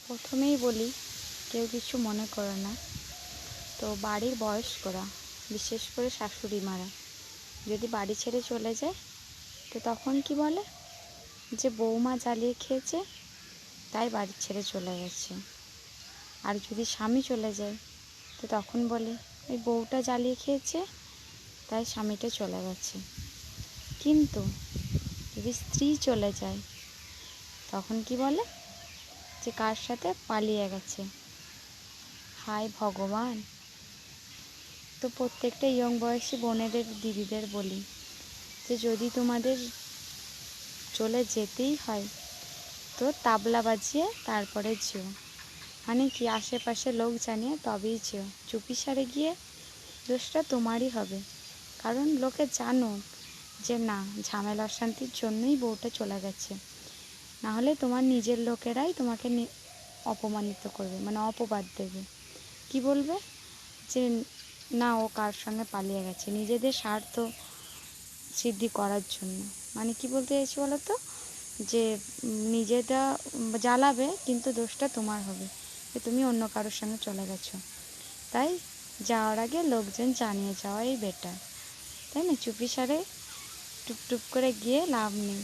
প্রথমেই বলি, কেউ কিছু মনে করো না। তো বাড়ির বয়স্করা, বিশেষ করে শাশুড়ি মারা যদি বাড়ি ছেড়ে চলে যায়, তো তখন কি বলে যে বৌমা জ্বালিয়ে খেয়েছে তাই বাড়ি ছেড়ে চলে গেছে। আর যদি স্বামী চলে যায়, তো তখন বলে ওই বউটা জ্বালিয়ে খেয়েছে তাই স্বামীটা চলে গেছে। কিন্তু যদি স্ত্রী চলে যায়, তখন কি বলে যে কার সাথে পালিয়ে গেছে। হায় ভগবান! তো প্রত্যেকটা ইয়ং বয়সী বোনেদের, দিদিদের বলি যে যদি তোমাদের চলে যেতেই হয়, তো তাবলা বাজিয়ে তারপরে যেও। মানে কি, আশেপাশে লোক জানিয়ে তবেই যেও। চুপিসারে গিয়ে দোষটা তোমারই হবে। কারণ লোকে জানুক যে না, ঝামেলা অশান্তির জন্যই বউটা চলে গেছে। নাহলে তোমার নিজের লোকেরাই তোমাকে অপমানিত করবে, মানে অপবাদ দেবে। কি বলবে যে না, ও কার সঙ্গে পালিয়ে গেছে নিজেদের স্বার্থ সিদ্ধি করার জন্য। মানে কি বলতে চাইছি বলো তো, যে নিজেটা জ্বালাবে কিন্তু দোষটা তোমার হবে, যে তুমি অন্য কারোর সঙ্গে চলে গেছো। তাই যাওয়ার আগে লোকজন জানিয়ে যাওয়াই বেটার, তাই না? চুপিসারে টুপটুপ করে গিয়ে লাভ নেই।